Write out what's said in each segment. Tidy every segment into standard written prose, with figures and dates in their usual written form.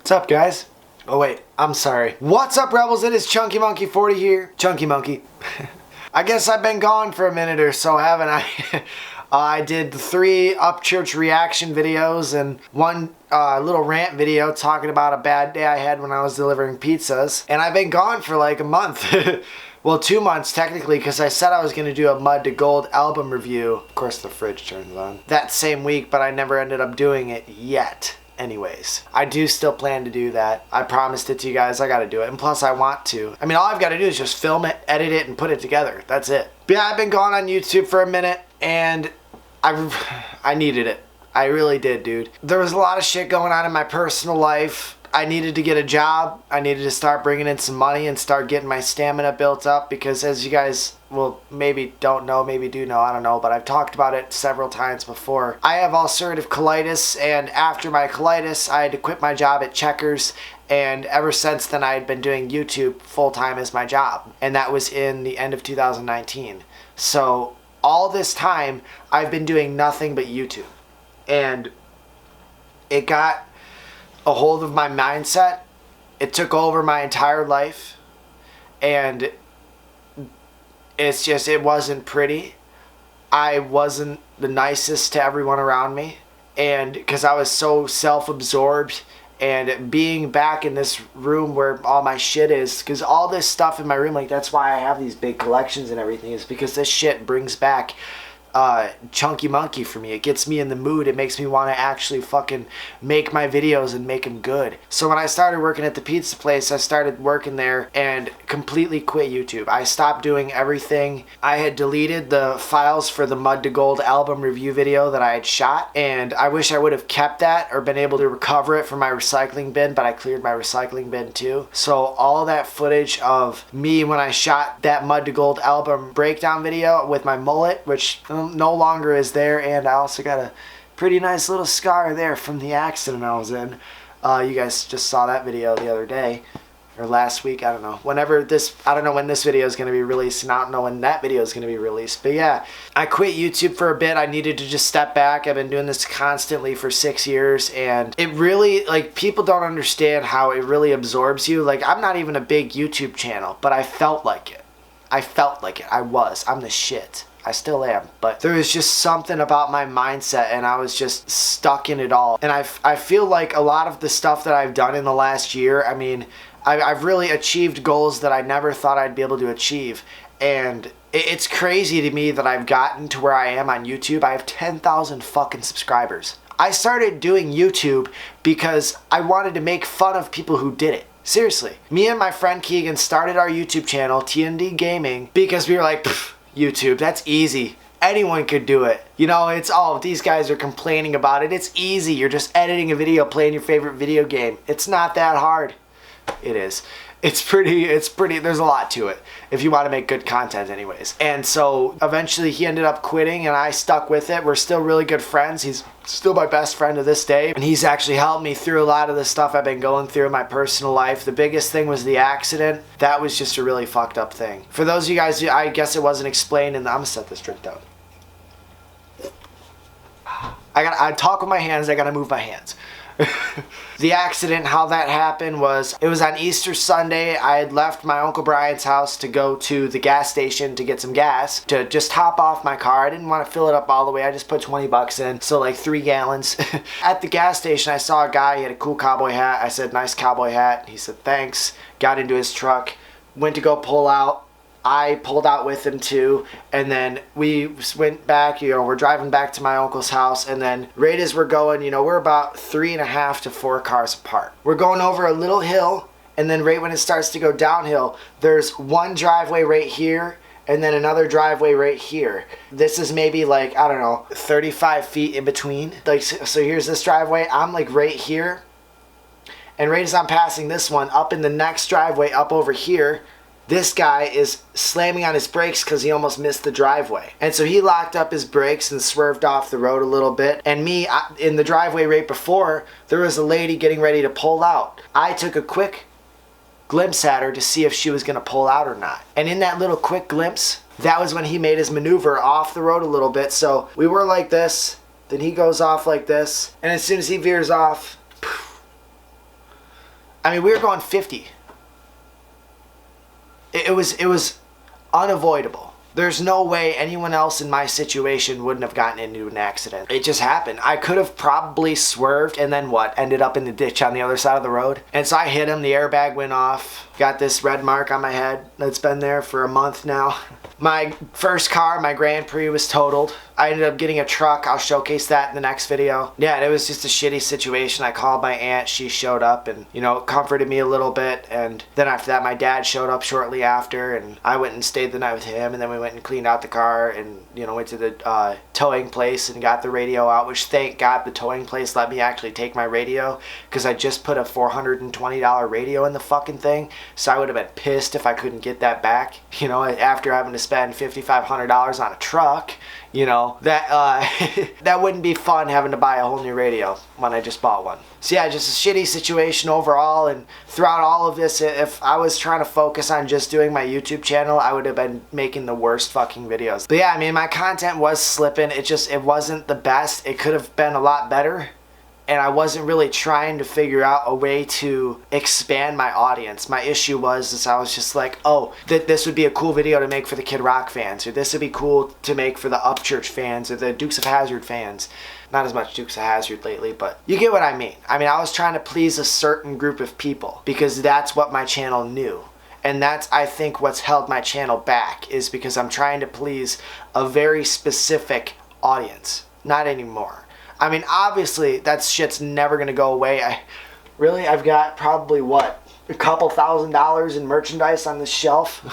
What's up, guys? Oh wait, I'm sorry. What's up, Rebels? It is Chunky Monkey 40 here. Chunky Monkey. I guess I've been gone for a minute or so, haven't I? I did 3 Upchurch reaction videos and 1 little rant video talking about a bad day I had when I was delivering pizzas. And I've been gone for like a month. Well, 2 months technically, because I said I was going to do a Mud to Gold album review. Of course the fridge turns on. That same week, but I never ended up doing it yet. Anyways, I do still plan to do that. I promised it to you guys. I gotta do it. And plus I want to. I mean, all I've got to do is just film it, edit it, and put it together. That's it. But yeah, I've been gone on YouTube for a minute, and I needed it. I really did, dude. There was a lot of shit going on in my personal life. I needed to get a job. I needed to start bringing in some money and start getting my stamina built up, because as you guys will maybe don't know, maybe do know, I don't know, but I've talked about it several times before. I have ulcerative colitis, and after my colitis, I had to quit my job at Checkers, and ever since then I had been doing YouTube full-time as my job, and that was in the end of 2019. So all this time, I've been doing nothing but YouTube, and it got a hold of my mindset. It took over my entire life, and it's just, it wasn't pretty. I wasn't the nicest to everyone around me, and because I was so self-absorbed, and being back in this room where all my shit is, because all this stuff in my room, like that's why I have these big collections and everything, is because this shit brings back Chunky Monkey for me. It gets me in the mood. It makes me want to actually fucking make my videos and make them good. So when I started working at the pizza place, I started working there and completely quit YouTube. I stopped doing everything. I had deleted the files for the Mud to Gold album review video that I had shot, and I wish I would have kept that or been able to recover it from my recycling bin, but I cleared my recycling bin too. So all that footage of me when I shot that Mud to Gold album breakdown video with my mullet, which no longer is there, and I also got a pretty nice little scar there from the accident I was in. You guys just saw that video the other day, or last week, I don't know. Whenever this, I don't know when this video is going to be released, and I don't know when that video is going to be released. But yeah, I quit YouTube for a bit. I needed to just step back. I've been doing this constantly for 6 years, and it really, like, people don't understand how it really absorbs you. Like, I'm not even a big YouTube channel, but I felt like it. I felt like it. I'm the shit. I still am, but there was just something about my mindset, and I was just stuck in it all. And I feel like a lot of the stuff that I've done in the last year, I mean, I've really achieved goals that I never thought I'd be able to achieve. And it's crazy to me that I've gotten to where I am on YouTube. I have 10,000 fucking subscribers. I started doing YouTube because I wanted to make fun of people who did it. Seriously. Me and my friend Keegan started our YouTube channel, TND Gaming, because we were like, YouTube, that's easy. Anyone could do it. You know, it's all, these guys are complaining about it. It's easy. You're just editing a video, playing your favorite video game. It's not that hard. It is. It's pretty, there's a lot to it if you want to make good content anyways. And so eventually he ended up quitting, and I stuck with it. We're still really good friends. He's still my best friend to this day, and he's actually helped me through a lot of the stuff I've been going through in my personal life. The biggest thing was the accident. That was just a really fucked up thing. For those of you guys, I guess it wasn't explained, and I'm gonna set this drink down. I talk with my hands, I gotta move my hands. The accident, how that happened was, it was on Easter Sunday. I had left my Uncle Brian's house to go to the gas station to get some gas, to just hop off my car. I didn't want to fill it up all the way. I just put 20 bucks in, so like 3 gallons. At the gas station, I saw a guy, he had a cool cowboy hat. I said, "Nice cowboy hat." He said, "Thanks." Got into his truck, went to go pull out. I pulled out with him too, and then we went back, you know, we're driving back to my uncle's house, and then right as we're going, you know, we're about 3.5 to 4 cars apart. We're going over a little hill, and then right when it starts to go downhill, there's one driveway right here, and then another driveway right here. This is maybe like, I don't know, 35 feet in between. Like, so here's this driveway, I'm like right here, and right as I'm passing this one, up in the next driveway, up over here, this guy is slamming on his brakes because he almost missed the driveway. And so he locked up his brakes and swerved off the road a little bit. And me, in the driveway right before, there was a lady getting ready to pull out. I took a quick glimpse at her to see if she was going to pull out or not. And in that little quick glimpse, that was when he made his maneuver off the road a little bit. So we were like this, then he goes off like this, and as soon as he veers off, I mean, we were going 50. It was unavoidable. There's no way anyone else in my situation wouldn't have gotten into an accident. It just happened. I could have probably swerved and then what? Ended up in the ditch on the other side of the road. And so I hit him, the airbag went off. Got this red mark on my head that's been there for a month now. My first car, my Grand Prix, was totaled. I ended up getting a truck. I'll showcase that in the next video. Yeah, it was just a shitty situation. I called my aunt. She showed up and, you know, comforted me a little bit. And then after that, my dad showed up shortly after. And I went and stayed the night with him. And then we went and cleaned out the car and, you know, went to the towing place and got the radio out. Which, thank God, the towing place let me actually take my radio. Because I just put a $420 radio in the fucking thing. So I would have been pissed if I couldn't get that back. You know, after having to spend $5,500 on a truck. You know, that that wouldn't be fun having to buy a whole new radio when I just bought one. So yeah, just a shitty situation overall, and throughout all of this, if I was trying to focus on just doing my YouTube channel, I would have been making the worst fucking videos. But yeah, I mean, my content was slipping. It wasn't the best. It could have been a lot better. And I wasn't really trying to figure out a way to expand my audience. My issue was I was just like, oh, this would be a cool video to make for the Kid Rock fans, or this would be cool to make for the Upchurch fans, or the Dukes of Hazzard fans. Not as much Dukes of Hazzard lately, but you get what I mean. I mean, I was trying to please a certain group of people because that's what my channel knew. And that's, I think, what's held my channel back, is because I'm trying to please a very specific audience. Not anymore. I mean, obviously, that shit's never going to go away. I've got probably, what, a couple $1,000s in merchandise on this shelf.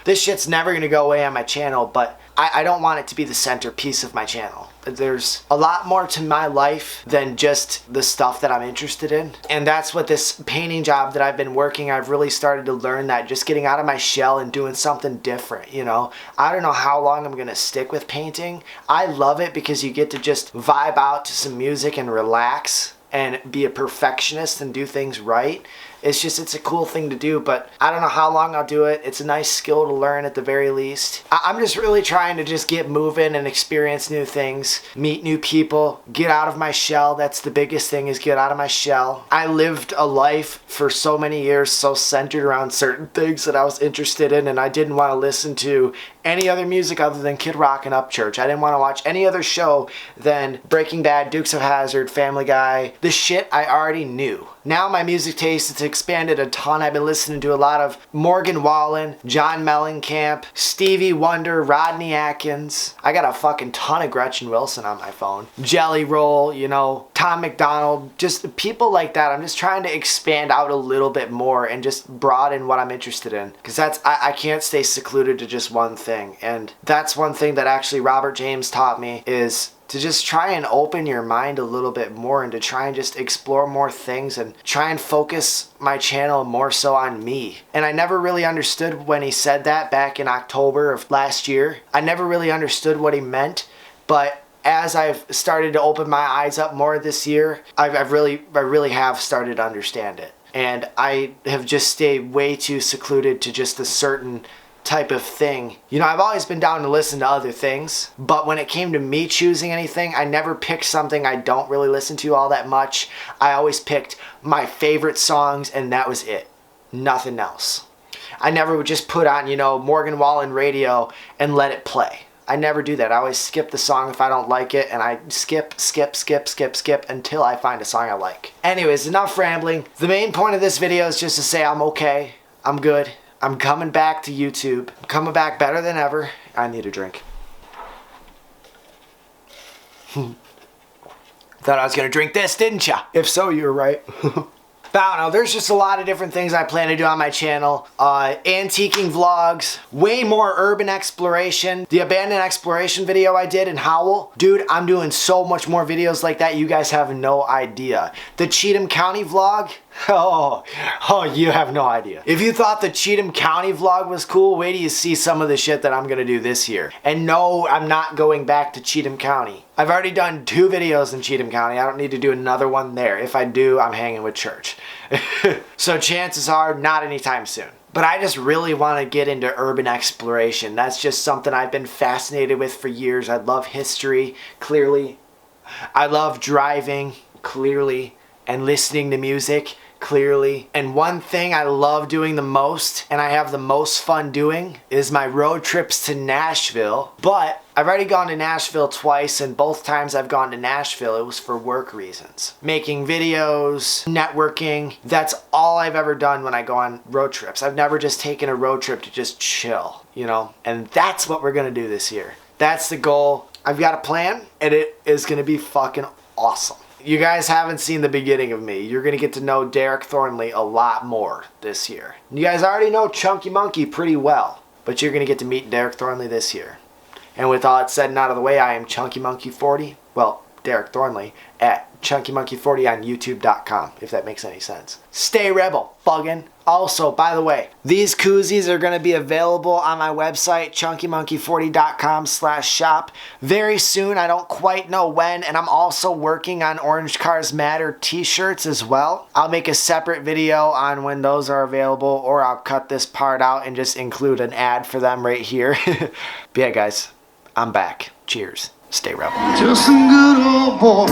This shit's never going to go away on my channel, but I don't want it to be the centerpiece of my channel. There's a lot more to my life than just the stuff that I'm interested in. And that's what this painting job that I've been working, I've really started to learn that, just getting out of my shell and doing something different, you know. I don't know how long I'm gonna stick with painting. I love it because you get to just vibe out to some music and relax and be a perfectionist and do things right. It's a cool thing to do, but I don't know how long I'll do it. It's a nice skill to learn at the very least. I'm just really trying to just get moving and experience new things, meet new people, get out of my shell. That's the biggest thing, is get out of my shell. I lived a life for so many years so centered around certain things that I was interested in, and I didn't want to listen to any other music other than Kid Rock and Upchurch. I didn't want to watch any other show than Breaking Bad, Dukes of Hazzard, Family Guy, the shit I already knew. Now my music taste has expanded a ton. I've been listening to a lot of Morgan Wallen, John Mellencamp, Stevie Wonder, Rodney Atkins. I got a fucking ton of Gretchen Wilson on my phone. Jelly Roll, you know, Tom McDonald, just people like that. I'm just trying to expand out a little bit more and just broaden what I'm interested in. Because I can't stay secluded to just one thing. And that's one thing that actually Robert James taught me, is to just try and open your mind a little bit more and to try and just explore more things and try and focus my channel more so on me. And I never really understood when he said that back in October of last year. I never really understood what he meant, but as I've started to open my eyes up more this year, I really have started to understand it. And I have just stayed way too secluded to just a certain type of thing. You know, I've always been down to listen to other things, but when it came to me choosing anything, I never picked something I don't really listen to all that much. I always picked my favorite songs, and that was it. Nothing else. I never would just put on, you know, Morgan Wallen radio and let it play. I never do that. I always skip the song if I don't like it, and I skip until I find a song I like. Anyways, enough rambling. The main point of this video is just to say I'm okay. I'm good. I'm coming back to YouTube. I'm coming back better than ever. I need a drink. Thought I was gonna drink this, didn't ya? If so, you were right. But I don't know, there's just a lot of different things I plan to do on my channel. Antiquing vlogs, way more urban exploration. The abandoned exploration video I did in Howell. Dude, I'm doing so much more videos like that, you guys have no idea. The Cheatham County vlog, oh, you have no idea. If you thought the Cheatham County vlog was cool, wait till you see some of the shit that I'm gonna do this year. And no, I'm not going back to Cheatham County. I've already done 2 videos in Cheatham County. I don't need to do another one there. If I do, I'm hanging with church. So chances are not anytime soon. But I just really want to get into urban exploration. That's just something I've been fascinated with for years. I love history, clearly. I love driving, clearly. And listening to music, clearly. And one thing I love doing the most, and I have the most fun doing, is my road trips to Nashville. But I've already gone to Nashville twice, and both times I've gone to Nashville, it was for work reasons. Making videos, networking, that's all I've ever done when I go on road trips. I've never just taken a road trip to just chill, you know? And that's what we're gonna do this year. That's the goal. I've got a plan, and it is gonna be fucking awesome. You guys haven't seen the beginning of me. You're gonna get to know Derek Thornley a lot more this year. You guys already know Chunky Monkey pretty well, but you're gonna get to meet Derek Thornley this year. And with all that said and out of the way, I am Chunky Monkey 40. Well, Derek Thornley at Chunky Monkey 40 on YouTube.com, if that makes any sense. Stay rebel, fuggin'. Also, by the way, these koozies are going to be available on my website, chunkymonkey40.com/shop, very soon. I don't quite know when, and I'm also working on Orange Cars Matter t-shirts as well. I'll make a separate video on when those are available, or I'll cut this part out and just include an ad for them right here. But yeah, guys, I'm back. Cheers. Stay rebel. Just some good old boy.